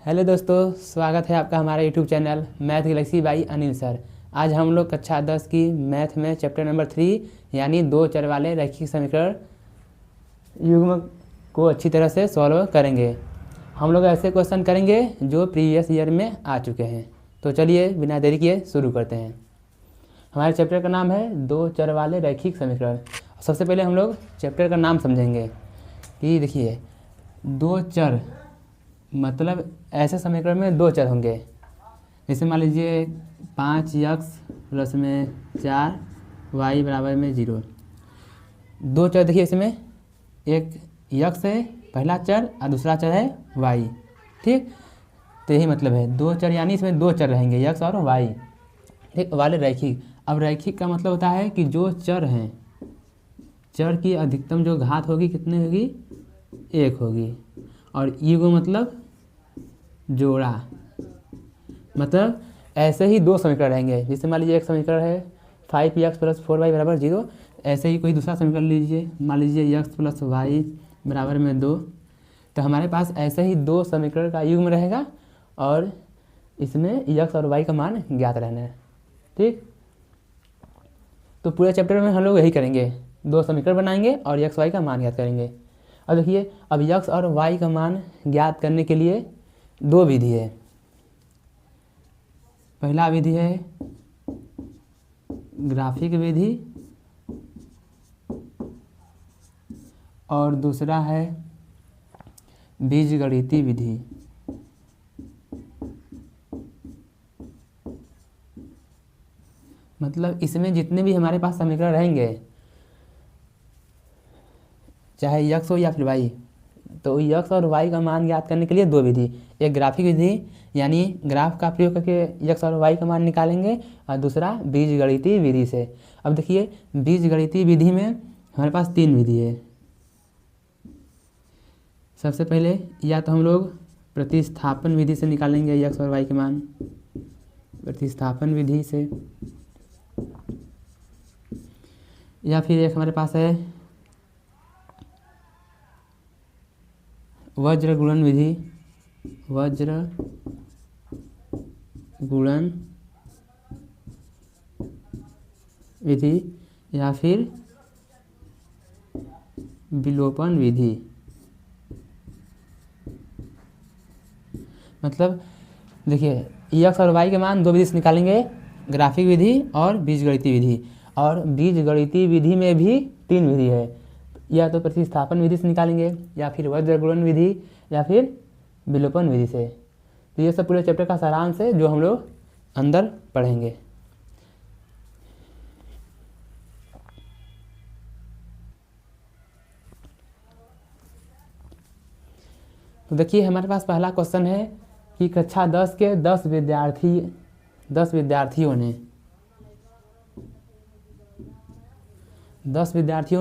Hello दोस्तों, स्वागत है आपका हमारे YouTube channel math Galaxy by Anil sir. आज हम लोग कक्षा 10 की मैथ में चैप्टर नंबर 3 यानी दो चर वाले रैखिक समीकरण युग्म को अच्छी तरह से सॉल्व करेंगे। हम लोग ऐसे क्वेश्चन करेंगे जो प्रीवियस ईयर में आ चुके हैं। तो चलिए बिना देरी किए शुरू करते हैं। हमारे चैप्टर का नाम है दो चर वाले रैखिक समीकरण। सबसे पहले हम लोग चैप्टर का नाम समझेंगे कि देखिए, दो चर मतलब ऐसे समीकरण में दो चर होंगे। जैसे मान लीजिए 5x प्लस में 4y बराबर में 0। दो चर देखिए, इसमें एक x है पहला चर और दूसरा चर है y। ठीक, तो यही मतलब है दो चर, यानी इसमें दो चर रहेंगे x और y। ठीक, वाले रैखिक। अब रैखिक का मतलब होता है कि जो चर हैं, चर की अधिकतम जो घात होगी कितनी होगी, 1 होगी। और युग्म मतलब जोड़ा, मतलब ऐसे ही दो समीकरण रहेंगे। जैसे मान लीजिए एक समीकरण है 5x प्लस 4y बराबर 0। ऐसे ही कोई दूसरा समीकरण लीजिए, मान लीजिए x प्लस y बराबर में 2। तो हमारे पास ऐसे ही दो समीकरण का युग्म रहेगा और इसमें x और y का मान ज्ञात रहना है। ठीक, तो पूरे चैप्टर में हम लोग यही करेंगे, दो समीकरण बनाएंगे और x y का मान ज्ञात करेंगे। अब देखिए, अब x और y का मान ज्ञात करने के लिए दो विधि है। पहला विधि है ग्राफिक विधि और दूसरा है बीजगणितीय विधि। मतलब इसमें जितने भी हमारे पास समीकरण रहेंगे, चाहे x हो या फिर y, तो x और y का मान ज्ञात करने के लिए दो विधि। एक ग्राफिक विधि यानी ग्राफ का प्रयोग करके x और y का मान निकालेंगे, और दूसरा बीजगणितीय विधि से। अब देखिए, बीजगणितीय विधि में हमारे पास तीन विधि है। सबसे पहले या तो हम लोग प्रतिस्थापन विधि से निकालेंगे x और y के मान, प्रतिस्थापन विधि से, या फिर एक हमारे पास है वज्र गुणन विधि, वज्र गुणन विधि, या फिर विलोपन विधि। मतलब देखिए, x और y के मान दो विधि से निकालेंगे, ग्राफिक विधि और बीजगणितीय विधि। और बीजगणितीय विधि में भी तीन विधि है, या तो प्रतिस्थापन विधि से निकालेंगे, या फिर वज्र गुणन विधि, या फिर विलोपन विधि से। तो ये सब पूरे चैप्टर का सारांश है जो हम लोग अंदर पढ़ेंगे। तो देखिए, हमारे पास पहला क्वेश्चन है कि कक्षा 10 के 10 विद्यार्थियों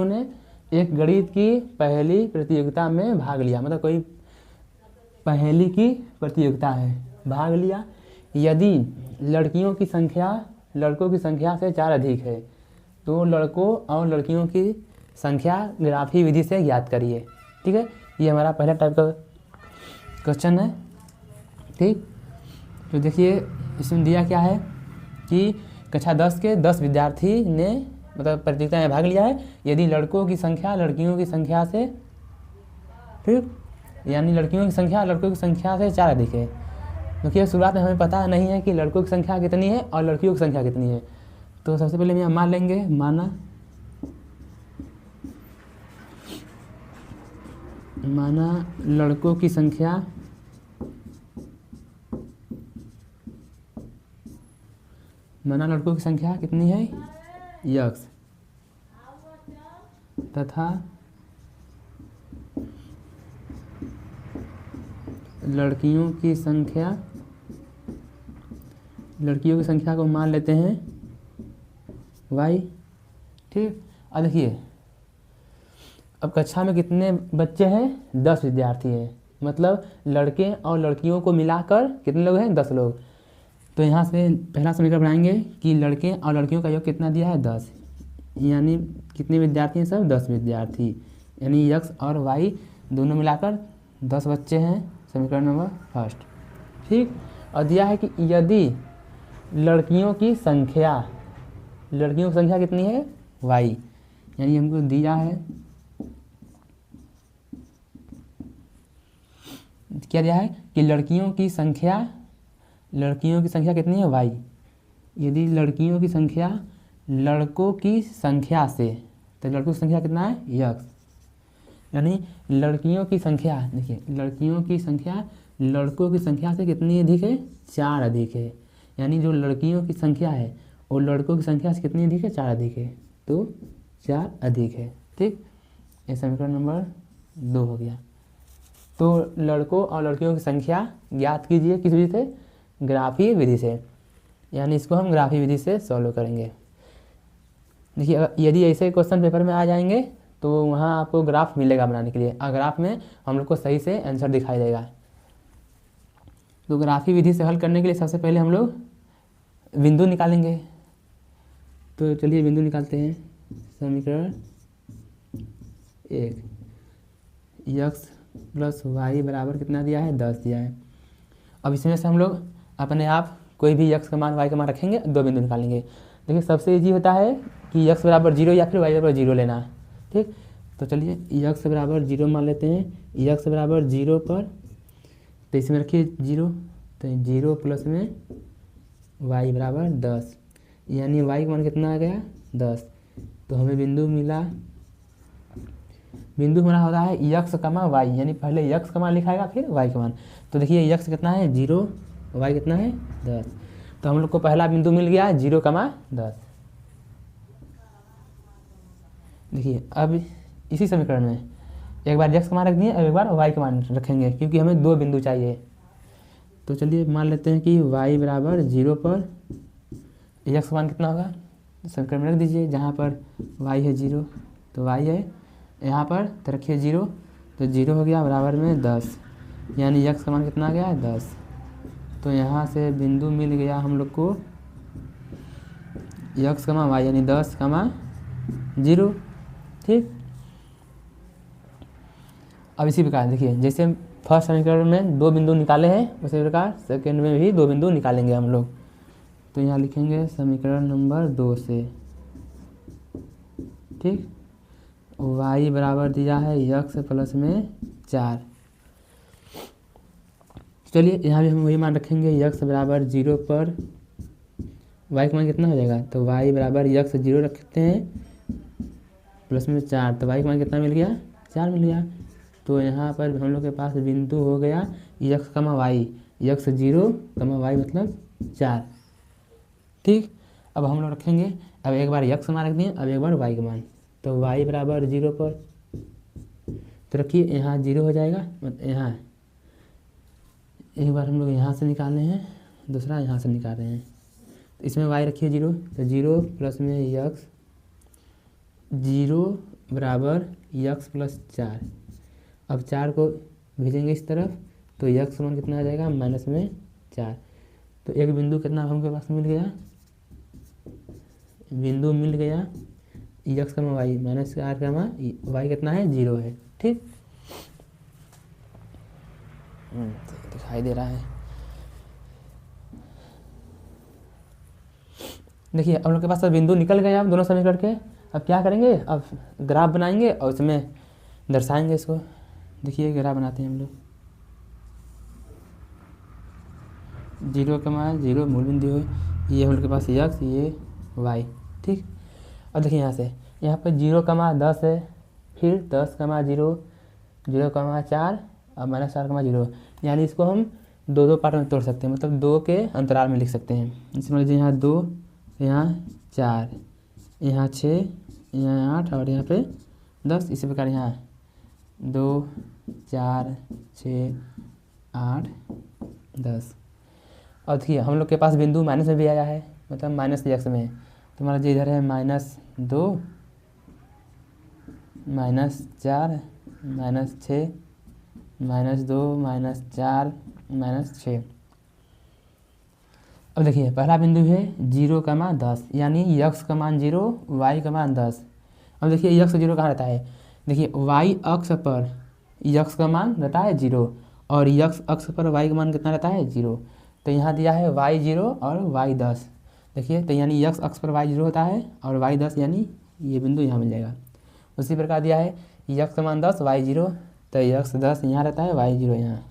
ने एक गणित की पहली प्रतियोगिता में भाग लिया। मतलब कोई पहेली की प्रतियोगिता है, भाग लिया। यदि लड़कियों की संख्या लड़कों की संख्या से 4 अधिक है तो लड़कों और लड़कियों की संख्या ग्राफिक विधि से ज्ञात करिए। ठीक है, ये हमारा पहला टाइप का क्वेश्चन है। ठीक, तो देखिए इसमें दिया क्या है कि कक्षा 10 के 10 विद्यार्थी ने मतलब प्रतियोगिता में भाग लिया है। यदि लड़कों की संख्या लड़कियों की संख्या से, ठीक, यानी लड़कियों की संख्या लड़कों की संख्या से 4 अधिक है। देखिए, शुरुआत में हमें पता नहीं है कि लड़कों की संख्या कितनी है और लड़कियों की संख्या कितनी है। तो सबसे पहले हम मान लेंगे, माना लड़कों की संख्या कितनी है, x, तथा लड़कियों की संख्या को मान लेते हैं y। ठीक, अब देखिए, अब कक्षा में कितने बच्चे हैं, 10 विद्यार्थी हैं। मतलब लड़के और लड़कियों को मिलाकर कितने लोग हैं, 10 लोग। तो यहाँ से पहला समीकरण बनाएंगे कि लड़के और लड़कियों का योग कितना दिया है, 10। यानी कितने विद्यार्थी हैं, सब 10 विद्यार्थी। यानी x और y दोनों मिलाकर 10 बच्चे हैं। समीकरण नंबर फर्स्ट। ठीक। और दिया है कि यदि लड़कियों की संख्या कितनी है y, यानी हमको दिया है, क्या दिया है कि लड़कियों की संख्या कितनी है y, यदि लड़कियों की संख्या लड़कों की संख्या से, तो लड़कों की संख्या कितना है x, यानी लड़कियों की संख्या, देखिए लड़कियों की संख्या लड़कों की संख्या से कितनी अधिक है, 4 अधिक है, यानी जो लड़कियों की संख्या है वो लड़कों की संख्या से कितनी अधिक है, 4 अधिक है, तो 4 अधिक है। ठीक, ये समीकरण नंबर 2 हो गया। तो लड़कों और लड़कियों की संख्या ज्ञात कीजिए किस विधि से, ग्राफी विधि से, यानी इसको हम ग्राफी विधि से सॉल्व करेंगे। देखिए यदि ऐसे क्वेश्चन पेपर में आ जाएंगे तो वहाँ आपको ग्राफ मिलेगा बनाने के लिए, और ग्राफ में हम लोग को सही से आंसर दिखाई देगा। तो ग्राफी विधि से हल करने के लिए सबसे पहले हम लोग बिंदु निकालेंगे। तो चलिए बिंदु निकालते हैं। समीकरण 1, x प्लस वाई बराबर कितना दिया है, 10 दिया है। अब इसमें से हम लोग अपने आप कोई भी x का मान y का मान रखेंगे, 2 बिंदु निकालेंगे। देखिए सबसे ईजी होता है कि x बराबर 0 या फिर y बराबर 0 लेना। ठीक, तो चलिए x बराबर 0 मान लेते हैं। x बराबर 0 पर तो इसमें रखिए 0, तो 0 प्लस में y बराबर 10, यानी y का मान कितना आ गया, 10। तो हमें बिंदु मिला, बिंदु हमारा होता है x, y, यानी पहले x का मान लिखाएगा फिर y का मान। तो देखिए x कितना है 0, y कितना है 10, तो हम लोग को पहला बिंदु मिल गया 0, 10। देखिए अब इसी समीकरण में एक बार x का मान रख दिए, अब एक बार y का मान रखेंगे, क्योंकि हमें 2 बिंदु चाहिए। तो चलिए मान लेते हैं कि y बराबर 0 पर x का मान कितना होगा, समीकरण में रख दीजिए। जहाँ पर y है 0 तो y है, यहाँ पर तो रखिए 0, तो 0 हो गया बराबर में 10, यानी x का मान कितना आ गया 10। तो यहाँ से बिंदु मिल गया हम लोग को x, y, यानी 10, 0। ठीक, अब इसी प्रकार देखिए जैसे फर्स्ट समीकरण में 2 बिंदु निकाले हैं, उसी प्रकार सेकेंड में भी 2 बिंदु निकालेंगे हम लोग। तो यहाँ लिखेंगे समीकरण नंबर 2 से। ठीक, y बराबर दिया है x प्लस में 4। चलिए यहाँ भी हम वही मान रखेंगे, x बराबर 0 पर y का मान कितना हो जाएगा, तो y बराबर x 0 रखते हैं प्लस में 4, तो y का मान कितना मिल गया, 4 मिल गया। तो यहाँ पर हम लोग के पास बिंदु हो गया x, y, x 0, y मतलब 4। ठीक, अब हम लोग रखेंगे, अब एक बार x का मान रख दिए, अब एक बार y का मान। तो y बराबर 0 पर तो रखिए यहाँ 0 हो जाएगा, यहाँ एक बार हम लोग यहाँ से निकालने हैं, दूसरा यहाँ से निकाल रहे हैं। तो इसमें y रखिए 0, तो 0 प्लस में x, 0 बराबर x प्लस 4। अब 4 को भेजेंगे इस तरफ, तो x का मान कितना आ जाएगा, माइनस में 4। तो एक बिंदु कितना हमके पास मिल गया, बिंदु मिल गया x, y, माइनस 4, y कितना है 0 है। ठीक, दिखाई दे रहा है। देखिए अब लोग के पास बिंदु निकल गए, अब दोनों समीकरण के। अब क्या करेंगे, अब ग्राफ बनाएंगे और उसमें दर्शाएंगे इसको। देखिए ग्राफ बनाते हैं हम लोग। 0, 0 मूल बिंदु है, ये हम लोग के पास x, ये y। ठीक, अब देखिए यहाँ पर 0, 10 है, फिर 10, 0, 0, 4 और माइनस 4, 0, यानी इसको हम 2 पार्ट में तोड़ सकते हैं, मतलब 2 के अंतराल में लिख सकते हैं। इसमें लीजिए यहाँ 2, यहाँ 4, यहाँ 6, यहाँ 8 और यहाँ पे 10। इसी प्रकार यहाँ 2, 4, 6, 8, 10। और देखिए हम लोग के पास बिंदु माइनस में भी आया है, मतलब माइनस x में। तो हमारा जो इधर है -2, -4, -6, -2, -4, -6। अब देखिए पहला बिंदु है 0, 10, यानी x का मान 0, y का मान 10। अब देखिए x 0 कहाँ रहता है, देखिए y अक्ष पर x का मान रहता है 0 और यक्स अक्ष पर y का मान कितना रहता है 0। तो यहाँ दिया है y 0 और y 10। देखिए तो यानी यक्स अक्ष पर y 0 होता है और y 10, यानी ये बिंदु यहाँ मिल जाएगा। उसी प्रकार दिया है यक्स का मान 10 y 0, तो यक्स 10 यहाँ रहता है y 0 यहाँ।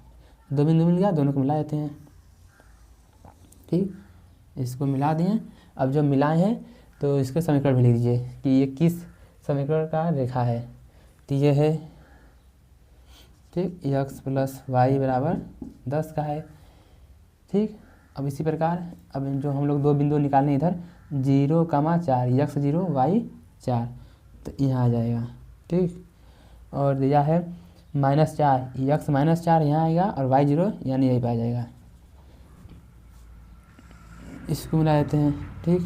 दो बिंदु मिल गया, दोनों को मिला देते हैं। ठीक, इसको मिला दिए। अब जब मिलाए हैं तो इसके समीकरण भी लिख दीजिए कि ये किस समीकरण का रेखा है। तो ये है, ठीक, यक्स प्लस वाई बराबर 10 का है। ठीक, अब इसी प्रकार अब जो हम लोग दो बिंदु निकालने इधर 0,4, यक्स 0 वाई 4, तो यहाँ आ जाएगा। ठीक, और दिया है -4, यक्स -4 यहाँ आएगा और वाई 0 यानी यही पे आ जाएगा। इसको मिला देते हैं। ठीक,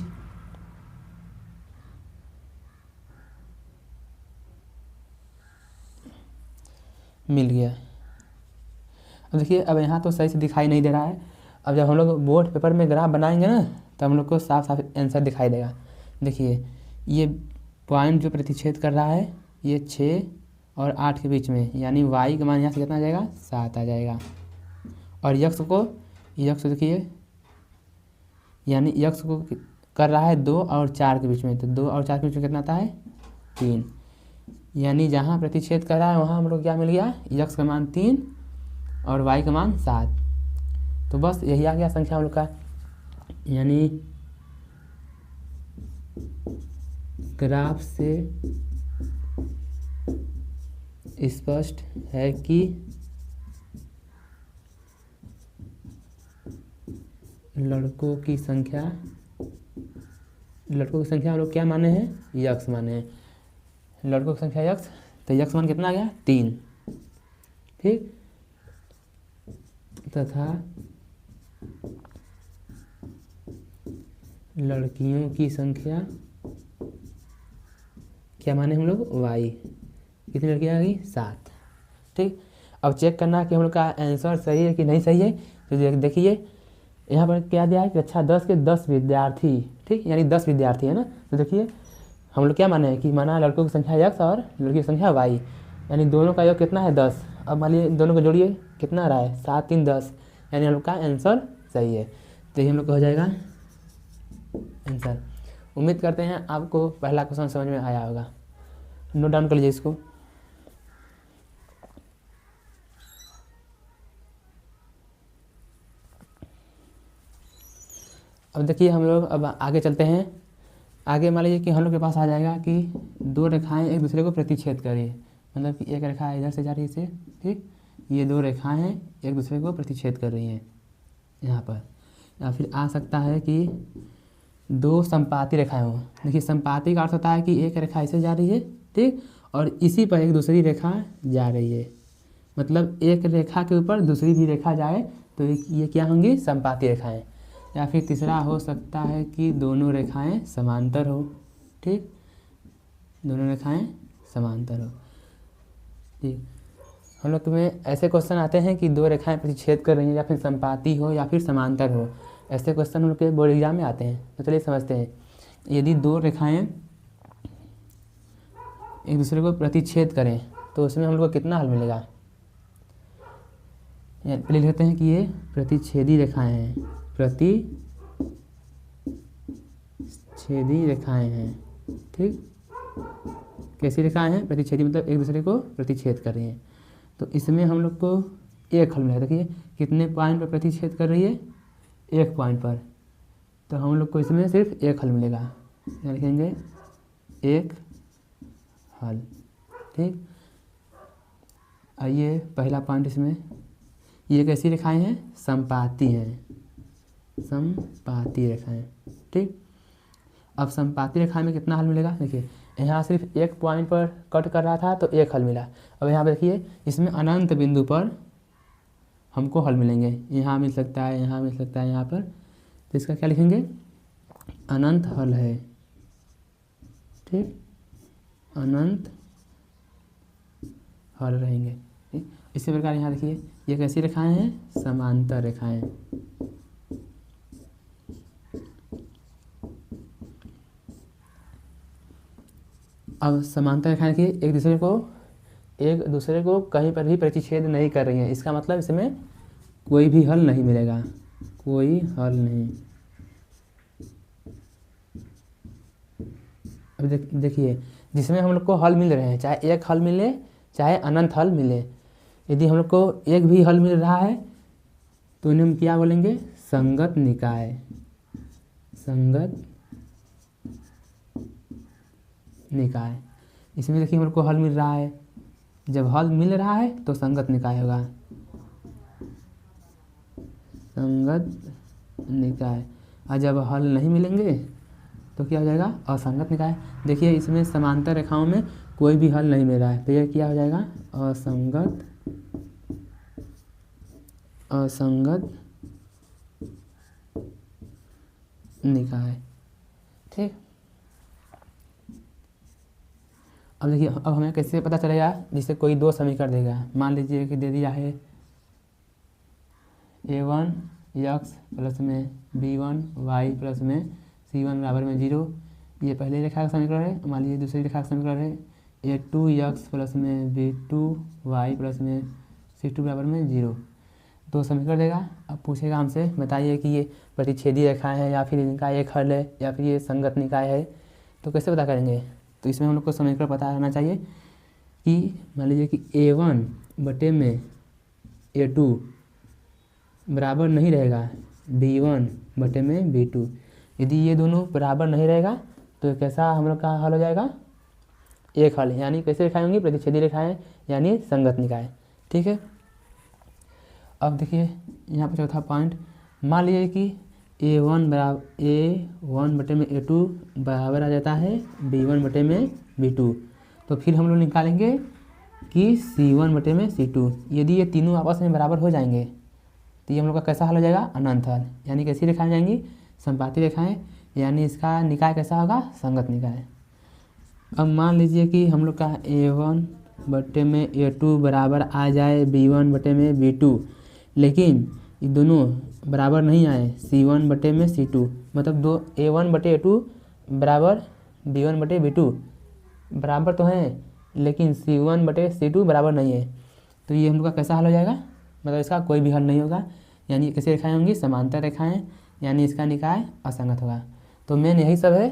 मिल गया। अब देखिए अब यहाँ तो सही से दिखाई नहीं दे रहा है। अब जब हम लोग बोर्ड पेपर में ग्राफ बनाएंगे ना तो हम लोग को साफ साफ आंसर दिखाई देगा। देखिए ये पॉइंट जो प्रतिच्छेद कर रहा है ये 6 और 8 के बीच में, यानी y का मान यहाँ से कितना आ जाएगा 7 आ जाएगा। और यक्स देखिए यानी यक्स को कर रहा है 2 और 4 के बीच में, तो 2 और 4 के बीच में कितना आता है 3, यानी जहाँ प्रतिच्छेद कर रहा है वहाँ हम लोग क्या मिल गया, यक्स का मान 3 और y का मान 7। तो बस यही आ गया संख्या हम लोग का। यानी ग्राफ से स्पष्ट है कि लड़कों की संख्या हम लोग क्या माने हैं, यक्स माने हैं। लड़कों की संख्या यक्स, तो यक्स मान कितना आ गया 3। ठीक, तथा लड़कियों की संख्या क्या माने हम लोग y, कितनी लड़कियाँ आ गई 7। ठीक, अब चेक करना कि हम लोग का आंसर सही है कि नहीं सही है। तो देखिए यहाँ पर क्या दिया है कि कक्षा 10 के 10 विद्यार्थी, ठीक, यानी 10 विद्यार्थी है ना। तो देखिए हम लोग क्या माने हैं कि माना लड़कों की संख्या यक्स और लड़कियों की संख्या y, यानी दोनों का योग कितना है 10। अब मान लीजिए दोनों को जोड़िए, कितना आ रहा है 7 3 10, यानी हम लोग का आंसर सही है। तो ये हम लोग का हो जाएगा आंसर। उम्मीद करते हैं आपको पहला क्वेश्चन समझ में आया होगा। नोट डाउन कर लीजिए इसको। अब देखिए हम लोग अब आगे चलते हैं। आगे मान लीजिए कि हम लोग के पास आ जाएगा कि दो रेखाएं एक दूसरे को प्रतिच्छेद कर रही है, मतलब कि एक रेखा इधर से जा रही है इसे, ठीक, ये दो रेखाएं हैं एक दूसरे को प्रतिच्छेद कर रही हैं यहाँ पर। या फिर आ सकता है कि दो संपाती रेखाएं हों। देखिए संपाती का अर्थ होता है कि एक रेखा ऐसे जा रही है, ठीक, और इसी पर एक दूसरी रेखा जा रही है, मतलब एक रेखा के ऊपर दूसरी भी रेखा जाए तो ये क्या होंगी, संपाती रेखाएं। या फिर तीसरा हो सकता है कि दोनों रेखाएं समांतर हो, ठीक, दोनों रेखाएं समांतर हो। ठीक, हम लोग में ऐसे क्वेश्चन आते हैं कि दो रेखाएं प्रतिच्छेद कर रही हैं, या फिर संपाती हो या फिर समांतर हो, ऐसे क्वेश्चन हम लोग के बोर्ड एग्जाम में आते हैं। तो चलिए समझते हैं। यदि दो रेखाएं एक दूसरे को प्रतिच्छेद करें तो उसमें हम लोग को कितना हल मिलेगा। पहले लिखते हैं कि ये प्रतिच्छेदी रेखाएं हैं, प्रतिच्छेदी रेखाएं हैं, ठीक, कैसी रेखाएं हैं, प्रतिच्छेदी, मतलब एक दूसरे को प्रतिच्छेद कर रही हैं। तो इसमें हम लोग को एक हल मिलेगा। देखिए कितने पॉइंट पर प्रतिच्छेद कर रही है, एक पॉइंट पर, तो हम लोग को इसमें सिर्फ एक हल मिलेगा। क्या लिखेंगे, एक हल। ठीक, आइए पहला पॉइंट, इसमें ये कैसी रेखाएं हैं, संपाती हैं, संपाती रेखाएं। ठीक, अब संपाती रेखा में कितना हल मिलेगा। देखिए यहाँ सिर्फ एक पॉइंट पर कट कर रहा था तो एक हल मिला। अब यहाँ पर देखिए इसमें अनंत बिंदु पर हमको हल मिलेंगे, यहाँ मिल सकता है, यहाँ मिल सकता है, यहाँ पर, तो इसका क्या लिखेंगे, अनंत हल है। ठीक, अनंत हल रहेंगे। ठीक, इसी प्रकार यहाँ देखिए ये कैसी रेखाएं हैं, समांतर रेखाएं। अब समांतर रेखाएं देखिए एक दूसरे को एक दूसरे को कहीं पर भी प्रतिच्छेद नहीं कर रही हैं, इसका मतलब इसमें कोई भी हल नहीं मिलेगा, कोई हल नहीं। अब देखिए, जिसमें हम लोग को हल मिल रहे हैं, चाहे एक हल मिले चाहे अनंत हल मिले, यदि हम लोग को एक भी हल मिल रहा है तो इन्हें हम क्या बोलेंगे, संगत निकाय, संगत निकाय। इसमें देखिए हम लोग को हल मिल रहा है, जब हल मिल रहा है तो संगत निकाय होगा, संगत निकाय। और जब हल नहीं मिलेंगे तो क्या हो जाएगा, असंगत निकाय। देखिए इसमें समांतर रेखाओं में कोई भी हल नहीं मिल रहा है तो यह क्या हो जाएगा, असंगत, असंगत निकाय। ठीक, अब देखिए, अब हमें कैसे पता चलेगा, जिससे कोई दो समीकरण देगा। मान लीजिए कि दे दिया है a1 x प्लस में b1 y प्लस में c1 बराबर में 0, ये पहले रेखा का समीकरण है। मान लीजिए दूसरी रेखा का समीकरण है a2 x प्लस में b2 y प्लस में c2 बराबर में 0, दो समीकरण देगा। अब पूछेगा हमसे, बताइए कि ये प्रतिच्छेदी रेखा है या फिर इनका एक हल है या फिर ये संगत निकाय है, तो कैसे पता करेंगे। तो इसमें हम लोग को समीकरण पता रहना चाहिए कि मान लीजिए कि a1 बटे में a2 बराबर नहीं रहेगा b1 बटे में b2। यदि ये दोनों बराबर नहीं रहेगा तो कैसा हम लोग का हल हो जाएगा, एक हल, यानी कैसे रेखाएं होंगी, प्रतिच्छेदी रेखाएं यानी संगत निकाय। ठीक है, अब देखिए यहाँ पर चौथा पॉइंट, मान लीजिए कि a1 बटे में a2 बराबर आ जाता है b1 बटे में b2, तो फिर हम लोग निकालेंगे कि c1 बटे में c2। यदि ये तीनों आपस में बराबर हो जाएंगे तो ये हम लोग का कैसा हल हो जाएगा, अनंत हल, यानी कैसी रेखाएं जाएंगी, संपाती रेखाएं, यानी इसका निकाय कैसा होगा, संगत निकाय। अब मान लीजिए कि हम लोग का a1 बटे में a2 बराबर आ जाए b1 बटे में b2, लेकिन ये दोनों बराबर नहीं आए c1 बटे में c2, मतलब दो a1 बटे a2 बराबर b1 बटे b2 बराबर तो हैं, लेकिन c1 बटे c2 बराबर नहीं है, तो ये हम लोग का कैसा हल हो जाएगा, मतलब इसका कोई भी हल नहीं होगा, यानी कैसी रेखाएं होंगी, समांतर रेखाएं, यानी इसका निकाय असंगत होगा। तो मेन यही सब है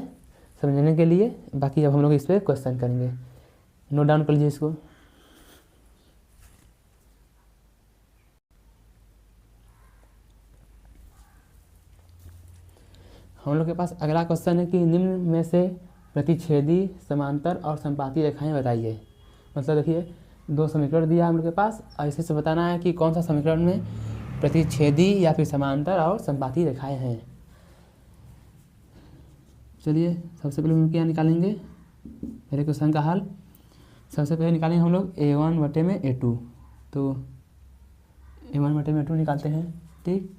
समझने के लिए, बाकी अब हम लोग इस पर क्वेश्चन करेंगे, नोट डाउन कर लीजिए इसको। हम लोग के पास अगला क्वेश्चन है कि निम्न में से प्रतिच्छेदी, समांतर और संपाती रेखाएं बताइए। मतलब देखिए दो समीकरण दिया हम लोग के पास, ऐसे से बताना है कि कौन सा समीकरण में प्रतिच्छेदी या फिर समांतर और संपाती रेखाएं हैं। चलिए सबसे पहले हम क्या निकालेंगे, पहले क्वेश्चन का हल। सबसे पहले निकालेंगे हम लोग a1 बटे में a2, तो a1 बटे में a2 निकालते हैं। ठीक,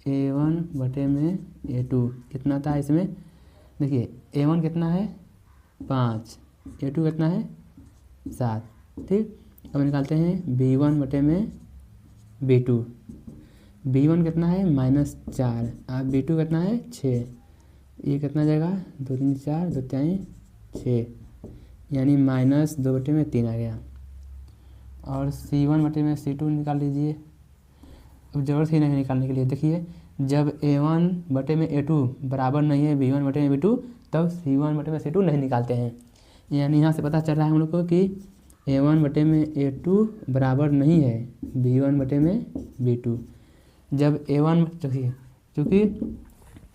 a1 बटे में a2 कितना था इसमें, देखिए a1 कितना है 5, a2 कितना है 7। ठीक, अब निकालते हैं b1 बटे में b2, b1 कितना है -4 और b2 कितना है 6, ये कितना जाएगा 2 3 4 2 3 6, यानी -2 बटे में 3 आ गया। और c1 बटे में c2 निकाल लीजिए। अब ज़रूरत ही नहीं निकालने के लिए, देखिए जब a1 बटे में a2 बराबर नहीं है b1 बटे में b2, तब c1 बटे में c2 नहीं निकालते हैं। यानी यहाँ से पता चल रहा है हम लोग को कि a1 बटे में a2 बराबर नहीं है b1 बटे में b2। जब a1 देखिए, चूँकि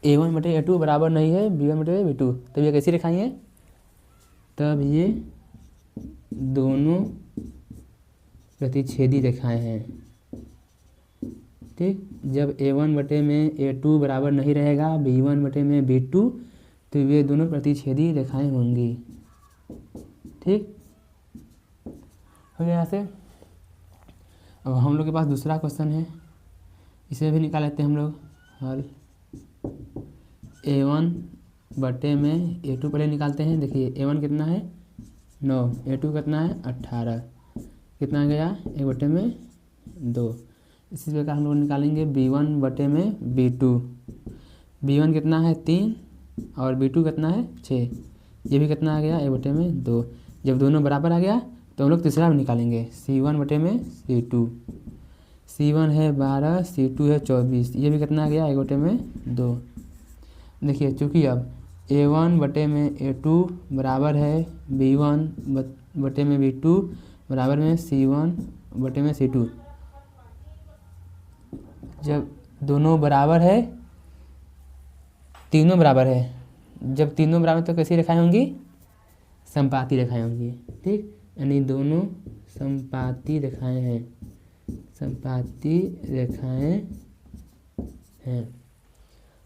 a1 बटे a2 बराबर नहीं है b1 बटे b2, तब ये कैसी रेखाएं हैं, तब ये दोनों प्रतिच्छेदी रेखाएं हैं। ठीक, जब a1 बटे में a2 बराबर नहीं रहेगा b1 बटे में b2, तो ये दोनों प्रतिच्छेदी रेखाएं होंगी। ठीक, हो गया यहाँ से। अब हम लोग के पास दूसरा क्वेश्चन है, इसे भी निकाल लेते हैं हम लोग हल। a1 बटे में a2 पहले निकालते हैं। देखिए a1 कितना है 9, a2 कितना है 18, कितना गया 1 बटे में 2। इसी प्रकार हम लोग निकालेंगे b1 बटे में b2, b1 कितना है 3 और b2 कितना है 6, ये भी कितना आ गया 1 बटे में 2। जब दोनों बराबर आ गया तो हम लोग तीसरा भी निकालेंगे, C1 बटे में C2। C1 है 12, C2 है 24, ये भी कितना आ गया 1 बटे में 2। देखिए चूँकि अब A1 बटे में A2 बराबर है B1 बटे में B2 बराबर में C1 बटे में C2। जब दोनों बराबर है, तीनों बराबर है, जब तीनों बराबर तो कैसी रेखाएं होंगी, समपाती रेखाएं होंगी। ठीक, यानी दोनों समपाती रेखाएं हैं, समपाती रेखाएं हैं।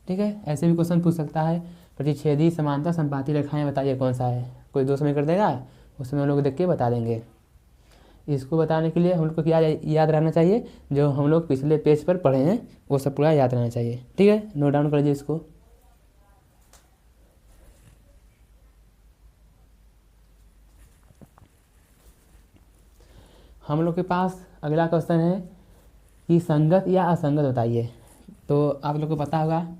ठीक है, ऐसे भी क्वेश्चन पूछ सकता है, प्रतिच्छेदी समांतर समपाती रेखाएं बताइए कौन सा है। कोई 2 समय कर देगा, उसमें हम लोग देख के बता देंगे। इसको बताने के लिए हम लोग को क्या याद रहना चाहिए, जो हम लोग पिछले पेज पर पढ़े हैं वो सब पूरा याद रहना चाहिए। ठीक है, नोट डाउन कर लीजिए इसको। हम लोग के पास अगला क्वेश्चन है कि संगत या असंगत बताइए। तो आप लोग को पता होगा,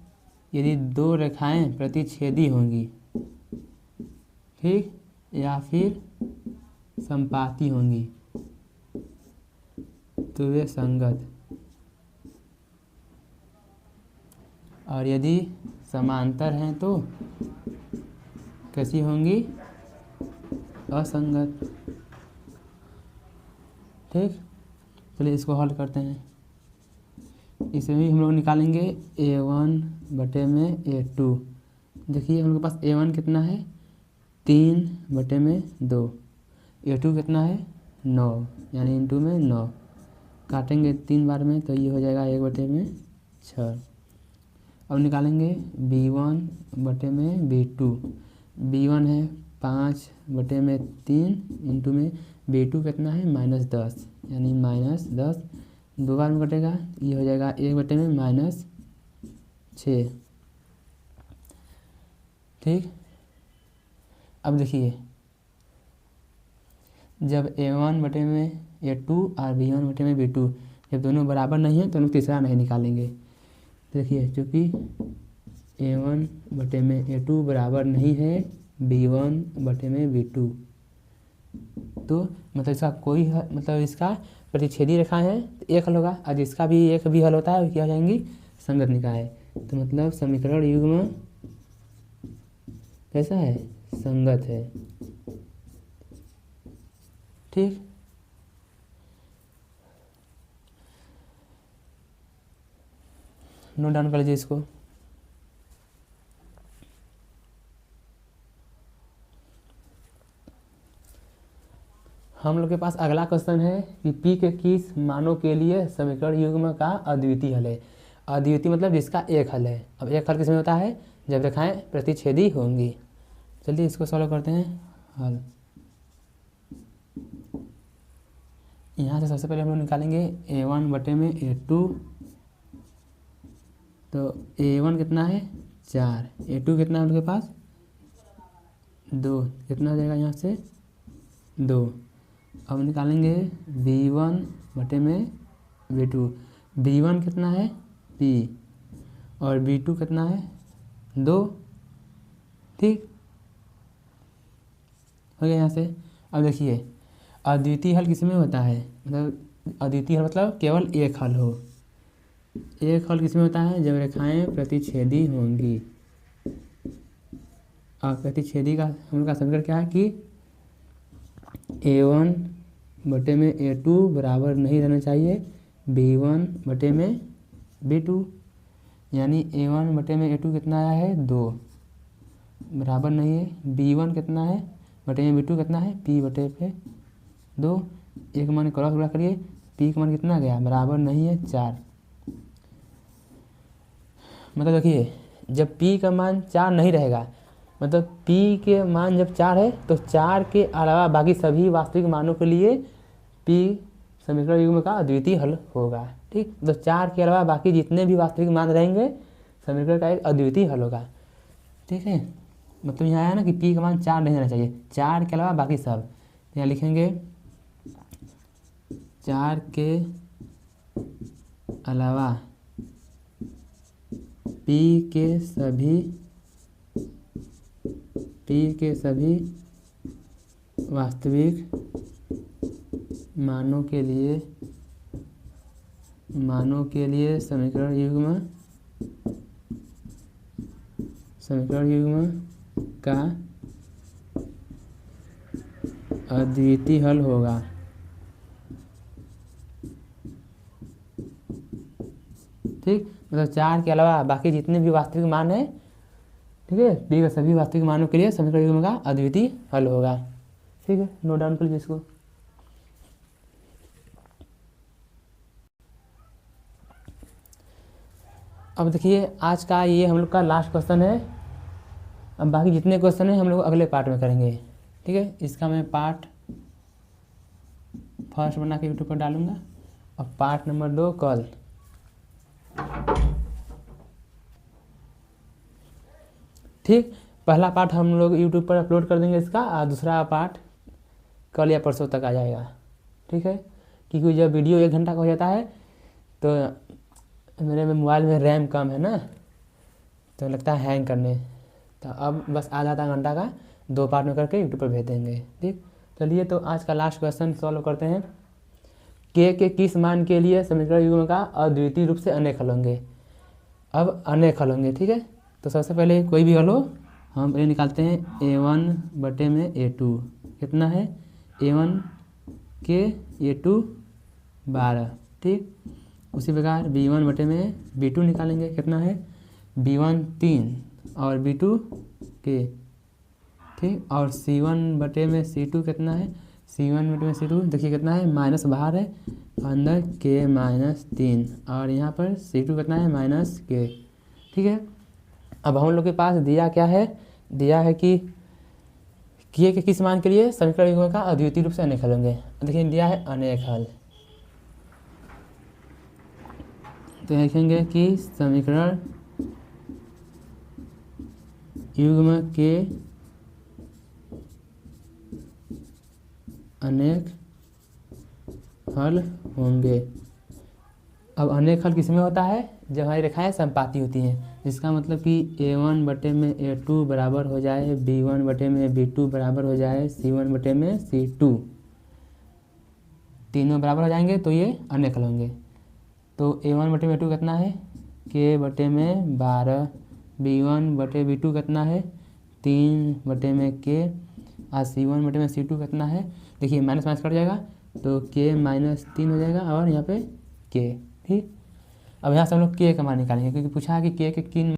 यदि 2 रेखाएं प्रतिच्छेदी होंगी, ठीक, या फिर समपाती होंगी तो वे संगत, और यदि समांतर हैं तो कैसी होंगी, असंगत। ठीक, चलिए इसको हल करते हैं। इसमें भी हम लोग निकालेंगे A1 बटे में A2। देखिए हम लोग के पास A1 कितना है 3 बटे में 2, A2 कितना है 9, यानी इंटू में 9, काटेंगे 3 बार में तो ये हो जाएगा 1 बटे में 6। अब निकालेंगे B1 बटे में B2। B1 है 5 बटे में 3 इंटू में B2 कितना है -10, यानी -10, 2 बार में कटेगा, ये हो जाएगा 1 बटे में -6। ठीक, अब देखिए जब A1 बटे में A2 और B1 बटे में B2 जब दोनों बराबर नहीं है तो हम लोग तीसरा नहीं निकालेंगे। देखिए चूँकि A1 बटे में A2 बराबर नहीं है B1 बटे में B2, तो मतलब इसका कोई मतलब इसका प्रतिच्छेदी रेखा है तो एक हल होगा, और जिसका भी एक भी हल होता है क्या हो जाएंगी, संगत निकाय। तो मतलब समीकरण युग्म कैसा है, संगत है। ठीक, नोट डाउन कर लीजिए इसको। हम लोग के पास अगला क्वेश्चन है कि P के किस मानों के लिए समीकरण युग्म का अद्वितीय हल है। अद्वितीय मतलब जिसका एक हल है। अब एक हल किसमें होता है, जब रेखाएं प्रतिच्छेदी होंगी। चलिए इसको सॉल्व करते हैं हल। यहाँ से सबसे पहले हम लोग निकालेंगे A1 बटे में A2। तो A1 कितना है 4, A2 कितना है उनके पास 2, कितना हो जाएगा यहाँ से 2। अब निकालेंगे B1 बटे में B2। B1 कितना है P और B2 कितना है 2। ठीक, हो गया यहाँ से। अब देखिए अद्वितीय हल किसमें होता है, मतलब अद्वितीय हल मतलब केवल एक हल हो। एक हल किसमें होता है, जब रेखाएं प्रतिच्छेदी होंगी। और प्रतिच्छेदी का हम लोग का समीकरण क्या है कि A1 बटे में A2 बराबर नहीं रहना चाहिए B1 बटे में B2, यानी A1 बटे में A2 कितना आया है 2, बराबर नहीं है B1 कितना है बटे में B2 कितना है P बटे पे 2। एक मान क्रॉस गुणा करिए, P का मान कितना गया, बराबर नहीं है 4। मतलब देखिए जब P का मान 4 नहीं रहेगा, मतलब P के मान जब 4 है तो 4 के अलावा बाकी सभी वास्तविक मानों के लिए P समीकरण युग्म का अद्वितीय हल होगा। ठीक, तो 4 के अलावा बाकी जितने भी वास्तविक मान रहेंगे समीकरण का एक अद्वितीय हल होगा। ठीक है, मतलब यहाँ आया ना कि P का मान 4 नहीं रहना चाहिए, 4 के अलावा बाकी सब। यहाँ लिखेंगे 4 के अलावा P के सभी वास्तविक मानों के लिए समीकरण युग्म का अद्वितीय हल होगा। ठीक, मतलब 4 के अलावा बाकी जितने भी वास्तविक मान हैं, ठीक है, दी गए सभी वास्तविक मानों के लिए समीकरण युग्म का अद्वितीय हल होगा। ठीक है, नोट डाउन कर लीजिए इसको। अब देखिए आज का ये हम लोग का लास्ट क्वेश्चन है। अब बाकी जितने क्वेश्चन हैं हम लोग अगले पार्ट में करेंगे। ठीक है, इसका मैं पार्ट फर्स्ट बना के यूट्यूब पर डालूंगा और पार्ट नंबर 2 कल। ठीक, पहला पार्ट हम लोग यूट्यूब पर अपलोड कर देंगे इसका, और दूसरा पार्ट कल या परसों तक आ जाएगा। ठीक है, क्योंकि जब वीडियो 1 घंटा का हो जाता है तो मेरे में मोबाइल में रैम कम है ना, तो लगता है हैंग करने, तो अब बस आधा घंटा का 2 पार्ट में करके यूट्यूब पर भेज देंगे। ठीक, चलिए तो आज का लास्ट क्वेश्चन सॉल्व करते हैं। के किस मान के लिए समीकरण युग्म का अद्वितीय रूप से अनेक हल होंगे। अब अनेक हल होंगे। ठीक है, तो सबसे पहले कोई भी हल हो हम ये निकालते हैं a1/a2 कितना है a1 के a2 12। ठीक, उसी प्रकार b1/b2 निकालेंगे कितना है b1 3 और b2 के। ठीक, और c1/c2 कितना है c1/c2 देखिए कितना है माइनस बाहर है अंदर k-3 और यहाँ पर c2 कितना है -k। ठीक है, अब हम लोग के पास दिया क्या है, दिया है कि k के किस मान के लिए समीकरण युग्म का अद्वितीय रूप से अनेक हल होंगे। देखिए दिया है अनेक हल, तो लिखेंगे कि समीकरण युग्म के अनेक हल होंगे। अब अनेक हल किसमें होता है, जब हमारी रेखाएं समपाती होती हैं, जिसका मतलब कि a1/a2 बराबर हो जाए b1/b2 बराबर हो जाए c1/c2, तीनों बराबर हो जाएंगे तो ये अनेक हल होंगे। तो a1/a2 कितना है k/12, b1/b2 कितना है 3/k और c1/c2 कितना है, देखिए माइनस माइनस कट जाएगा तो k-3 हो जाएगा और यहाँ पे k। ठीक, अब यहाँ से हम लोग k का मान निकालेंगे क्योंकि पूछा है कि k के किन